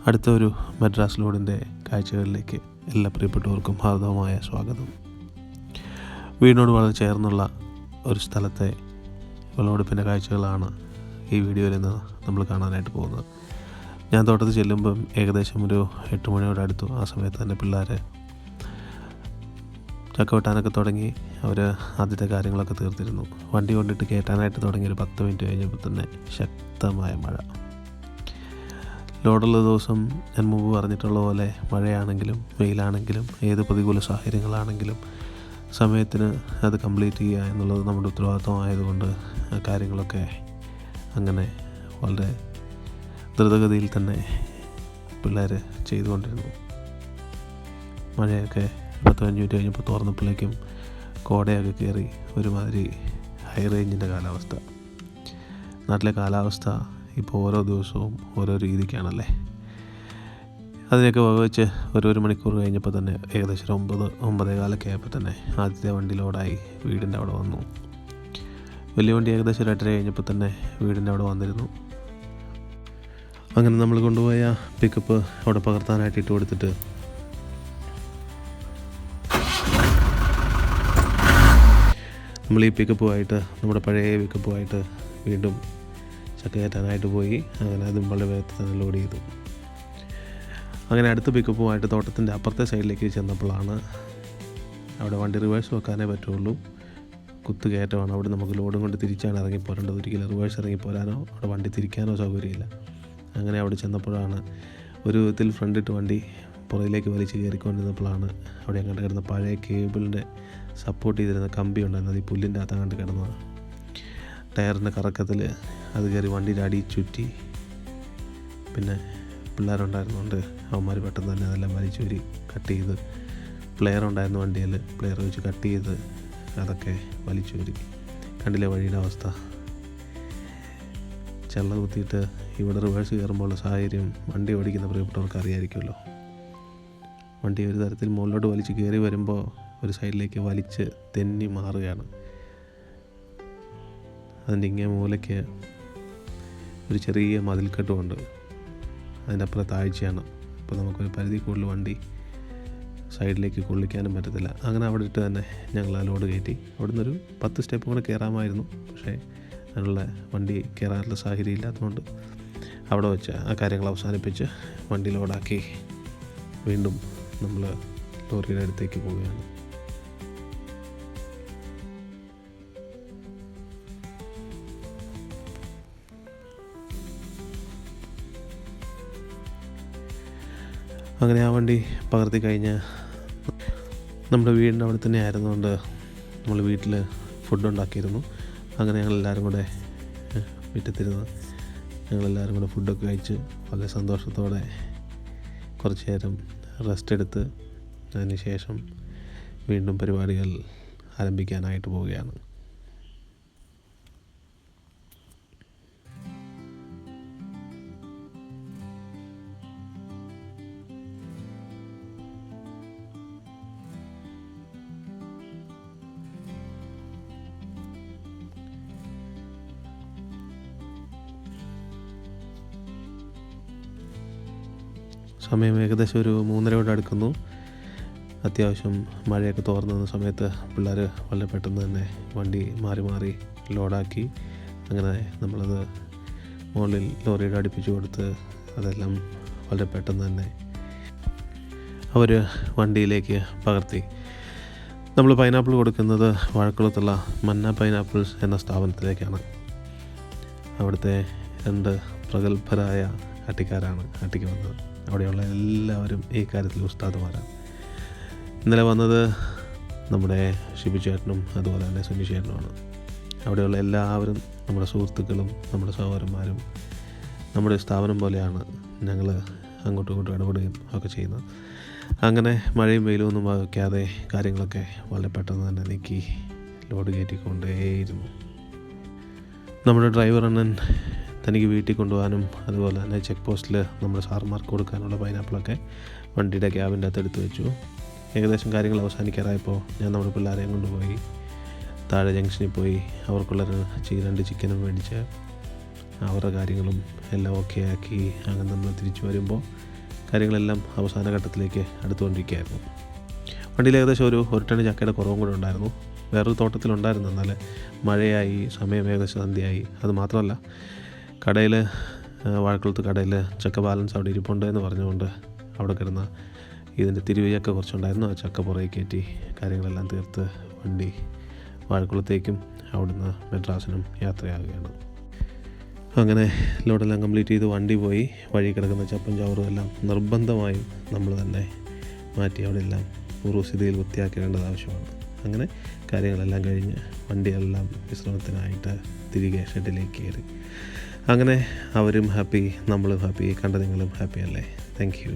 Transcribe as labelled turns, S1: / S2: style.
S1: അടുത്തൊരു മദ്രാസ് ലോഡിൻ്റെ കാഴ്ചകളിലേക്ക് എല്ലാ പ്രിയപ്പെട്ടവർക്കും ഹാർദവമായ സ്വാഗതം. വീടിനോട് വളരെ ചേർന്നുള്ള ഒരു സ്ഥലത്തെ വിളവെടുപ്പിൻ്റെ കാഴ്ചകളാണ് ഈ വീഡിയോയിൽ നിന്ന് നമ്മൾ കാണാനായിട്ട് പോകുന്നത്. ഞാൻ തോട്ടത്തിൽ ചെല്ലുമ്പം ഏകദേശം ഒരു 8 മണിയോട് അടുത്തു. ആ സമയത്ത് തന്നെ പിള്ളേർ ചക്ക വെട്ടാനൊക്കെ തുടങ്ങി. അവർ ആദ്യത്തെ കാര്യങ്ങളൊക്കെ തീർത്തിരുന്നു. വണ്ടി കൊണ്ടിട്ട് കയറ്റാനായിട്ട് തുടങ്ങി ഒരു 10 മിനിറ്റ് കഴിഞ്ഞപ്പോൾ തന്നെ ശക്തമായ മഴ. ലോഡുള്ള ദിവസം ഞാൻ മുമ്പ് പറഞ്ഞിട്ടുള്ള പോലെ മഴയാണെങ്കിലും വെയിലാണെങ്കിലും ഏത് പ്രതികൂല സാഹചര്യങ്ങളാണെങ്കിലും സമയത്തിന് അത് കംപ്ലീറ്റ് ചെയ്യുക എന്നുള്ളത് നമ്മുടെ ഉത്തരവാദിത്വമായതുകൊണ്ട് കാര്യങ്ങളൊക്കെ അങ്ങനെ വളരെ ദ്രുതഗതിയിൽ തന്നെ പിള്ളേർ ചെയ്തുകൊണ്ടിരുന്നു. മഴയൊക്കെ 10-15 മിനിറ്റ് കഴിഞ്ഞപ്പോൾ തുറന്നപ്പോഴേക്കും കോടയൊക്കെ കയറി ഒരുമാതിരി ഹൈ റേഞ്ചിൻ്റെ കാലാവസ്ഥ. നാട്ടിലെ കാലാവസ്ഥ ഇപ്പോൾ ഓരോ ദിവസവും ഓരോ രീതിക്കാണല്ലേ. അതിനൊക്കെ വകവെച്ച് ഒരു മണിക്കൂർ കഴിഞ്ഞപ്പോൾ തന്നെ ഏകദേശം 9-9:15 ആയപ്പോൾ തന്നെ ആദ്യത്തെ വണ്ടി ലോഡായി വീടിൻ്റെ അവിടെ വന്നു. വലിയ വണ്ടി ഏകദേശം 2:30 കഴിഞ്ഞപ്പോൾ തന്നെ വീടിൻ്റെ അവിടെ വന്നിരുന്നു. അങ്ങനെ നമ്മൾ കൊണ്ടുപോയ പിക്കപ്പ് അവിടെ പകർത്താനായിട്ട് ഇട്ട് കൊടുത്തിട്ട് നമ്മൾ ഈ പിക്കപ്പുമായിട്ട് നമ്മുടെ പഴയ പിക്കപ്പുമായിട്ട് വീണ്ടും ചക്ക കയറ്റാനായിട്ട് പോയി. അങ്ങനെ അതും വളരെ വേഗത്തിൽ തന്നെ ലോഡ് ചെയ്തു. അങ്ങനെ അടുത്ത പിക്കപ്പുമായിട്ട് തോട്ടത്തിൻ്റെ അപ്പുറത്തെ സൈഡിലേക്ക് ചെന്നപ്പോഴാണ് അവിടെ വണ്ടി റിവേഴ്സ് വെക്കാനേ പറ്റുള്ളൂ. കുത്ത് കയറ്റമാണ്. അവിടെ നമുക്ക് ലോഡും കൊണ്ട് തിരിച്ചാണ് ഇറങ്ങിപ്പോരേണ്ടത്. ഒരിക്കലും റിവേഴ്സ് ഇറങ്ങിപ്പോരാനോ അവിടെ വണ്ടി തിരിക്കാനോ സൗകര്യമില്ല. അങ്ങനെ അവിടെ ചെന്നപ്പോഴാണ് ഒരു വിധത്തിൽ ഫ്രണ്ടിട്ട് വണ്ടി പുറകിലേക്ക് വലിച്ച് കയറിക്കൊണ്ടിരുന്നപ്പോഴാണ് അവിടെ അങ്ങോട്ട് കിടന്ന പഴയ കേബിളിൻ്റെ സപ്പോർട്ട് ചെയ്തിരുന്ന കമ്പി ഉണ്ടായിരുന്നത്. അത് ഈ പുല്ലിൻ്റെ അകത്തങ്ങാണ്ട് കിടന്നതാണ്. ടയറിൻ്റെ കറക്കത്തിൽ അത് കയറി വണ്ടിയുടെ അടി ചുറ്റി. പിന്നെ പിള്ളേരുണ്ടായിരുന്നുകൊണ്ട് അവന്മാർ പെട്ടെന്ന് തന്നെ അതെല്ലാം വലിച്ചൂരി കട്ട് ചെയ്ത്, പ്ലെയർ ഉണ്ടായിരുന്നു വണ്ടിയിൽ, പ്ലെയർ വെച്ച് കട്ട് ചെയ്ത് അതൊക്കെ വലിച്ചൂരി. കണ്ടില്ലേ വഴിയുടെ അവസ്ഥ. ചെള്ള കുത്തിയിട്ട് ഇവിടെ റിവേഴ്സ് കയറുമ്പോൾ സാഹചര്യം വണ്ടി ഓടിക്കുന്ന പ്രിയപ്പെട്ടവർക്ക് അറിയാമായിരിക്കുമല്ലോ. വണ്ടി ഒരു തരത്തിൽ മുകളിലോട്ട് വലിച്ച് കയറി വരുമ്പോൾ ഒരു സൈഡിലേക്ക് വലിച്ച് തെന്നി മാറുകയാണ്. അതിൻ്റെ ഇങ്ങേ മൂലയ്ക്ക് ഒരു ചെറിയ മതിൽക്കെട്ടുമുണ്ട്. അതിൻ്റെ അപ്പുറം താഴ്ചയാണ്. അപ്പോൾ നമുക്കൊരു പരിധി കൂടുതൽ വണ്ടി സൈഡിലേക്ക് കൊള്ളിക്കാനും പറ്റത്തില്ല. അങ്ങനെ അവിടെ ഇട്ട് തന്നെ ഞങ്ങൾ ആ ലോഡ് കയറ്റി. അവിടെ നിന്നൊരു 10 സ്റ്റെപ്പ് കൂടെ കയറാമായിരുന്നു. പക്ഷേ അതിനുള്ള വണ്ടി കയറാനുള്ള സാഹചര്യം ഇല്ലാത്തതുകൊണ്ട് അവിടെ വെച്ച് ആ കാര്യങ്ങൾ അവസാനിപ്പിച്ച് വണ്ടി ലോഡാക്കി വീണ്ടും നമ്മൾ ലോറിയുടെ അടുത്തേക്ക് പോവുകയാണ്. അങ്ങനെ ആ വണ്ടി പകർത്തി കഴിഞ്ഞ് നമ്മുടെ വീടിൻ്റെ അവിടെ തന്നെ ആയിരുന്നുകൊണ്ട് നമ്മൾ വീട്ടിൽ ഫുഡ് ഉണ്ടാക്കിയിരുന്നു. അങ്ങനെ ഞങ്ങളെല്ലാവരും കൂടെ വീട്ടിലിരുന്ന് ഞങ്ങളെല്ലാവരും കൂടെ ഫുഡൊക്കെ കഴിച്ച് വളരെ സന്തോഷത്തോടെ കുറച്ച് നേരം റെസ്റ്റ് എടുത്ത് അതിന് ശേഷം വീണ്ടും പരിപാടികൾ ആരംഭിക്കാനായിട്ട് പോവുകയാണ്. സമയം ഏകദേശം ഒരു 3:30 അടുക്കുന്നു. അത്യാവശ്യം മഴയൊക്കെ തോർന്ന സമയത്ത് പിള്ളേർ വളരെ പെട്ടെന്ന് തന്നെ വണ്ടി മാറി മാറി ലോഡാക്കി. അങ്ങനെ നമ്മളത് മുകളിൽ ലോറിയുടെ അടുപ്പിച്ച് കൊടുത്ത് അതെല്ലാം വളരെ പെട്ടെന്ന് തന്നെ അവർ വണ്ടിയിലേക്ക് പകർത്തി. നമ്മൾ പൈനാപ്പിൾ കൊടുക്കുന്നത് വാഴക്കുളത്തുള്ള മന്ന പൈനാപ്പിൾസ് എന്ന സ്ഥാപനത്തിലേക്കാണ്. അവിടുത്തെ 2 പ്രഗത്ഭരായ അട്ടിക്കാരാണ് അട്ടിക്ക് വന്നത്. അവിടെയുള്ള എല്ലാവരും ഈ കാര്യത്തിൽ ഉസ്താദുമാരാണ്. ഇന്നലെ വന്നത് നമ്മുടെ ഷിബു ചേട്ടനും അതുപോലെ തന്നെ സുനി ചേട്ടനുമാണ്. അവിടെയുള്ള എല്ലാവരും നമ്മുടെ സുഹൃത്തുക്കളും നമ്മുടെ സഹോദരന്മാരും. നമ്മുടെ സ്ഥാപനം പോലെയാണ് ഞങ്ങൾ അങ്ങോട്ടും ഇങ്ങോട്ടും ഇടപെടുകയും ഒക്കെ ചെയ്യുന്നത്. അങ്ങനെ മഴയും വെയിലും ഒന്നും വയ്ക്കാതെ കാര്യങ്ങളൊക്കെ വളരെ പെട്ടെന്ന് തന്നെ നീക്കി ലോഡ് കയറ്റിക്കൊണ്ടേയിരുന്നു. നമ്മുടെ ഡ്രൈവർ അണ്ണൻ തനിക്ക് വീട്ടിൽ കൊണ്ടുപോകാനും അതുപോലെ തന്നെ ചെക്ക് പോസ്റ്റിൽ നമ്മുടെ സാർമാർക്ക് കൊടുക്കാനുള്ള പൈനാപ്പിളൊക്കെ വണ്ടിയുടെ ക്യാബിൻ്റെ അകത്ത് എടുത്ത് വെച്ചു. ഏകദേശം കാര്യങ്ങൾ അവസാനിക്കാറായപ്പോൾ ഞാൻ നമ്മുടെ പിള്ളേരെയും കൊണ്ടുപോയി താഴെ ജംഗ്ഷനിൽ പോയി അവർക്കുള്ള 2 ചിക്കനും മേടിച്ച് അവരുടെ കാര്യങ്ങളും എല്ലാം ഓക്കെ ആക്കി അങ്ങനെ നമ്മൾ തിരിച്ചു വരുമ്പോൾ കാര്യങ്ങളെല്ലാം അവസാന ഘട്ടത്തിലേക്ക് അടുത്തുകൊണ്ടിരിക്കുകയായിരുന്നു. വണ്ടിയിൽ ഏകദേശം ഒരു ടൺ ചക്കയുടെ കുറവും കൂടെ ഉണ്ടായിരുന്നു. വേറൊരു തോട്ടത്തിലുണ്ടായിരുന്നു. എന്നാൽ മഴയായി, സമയം ഏകദേശം സന്ധ്യയായി. അത് മാത്രമല്ല, കടയിൽ വാഴക്കുളത്ത് കടയിൽ ചക്ക ബാലൻസ് അവിടെ ഇരിപ്പുണ്ട് എന്ന് പറഞ്ഞുകൊണ്ട് അവിടെ കിടന്ന ഇതിൻ്റെ തിരുവി ചക്ക കുറച്ചുണ്ടായിരുന്നു. ആ ചക്ക പുറകെ കയറ്റി കാര്യങ്ങളെല്ലാം തീർത്ത് വണ്ടി വാഴക്കുളത്തേക്കും അവിടുന്ന് മദ്രാസിനും യാത്രയാവുകയാണ്. അങ്ങനെ ലോഡെല്ലാം കംപ്ലീറ്റ് ചെയ്ത് വണ്ടി പോയി. വഴി കിടക്കുന്ന ചപ്പും ചവറും എല്ലാം നിർബന്ധമായും നമ്മൾ തന്നെ മാറ്റി അവിടെ എല്ലാം പൂർവ്വസ്ഥിതിയിൽ വൃത്തിയാക്കേണ്ടത് ആവശ്യമാണ്. അങ്ങനെ കാര്യങ്ങളെല്ലാം കഴിഞ്ഞ് വണ്ടിയെല്ലാം വിശ്രമത്തിനായിട്ട് തിരികെ ഷെഡിലേക്ക് കയറി. അങ്ങനെ അവരും ഹാപ്പി, നമ്മളും ഹാപ്പി, കണ്ട നിങ്ങളും ഹാപ്പി അല്ലേ? Thank you.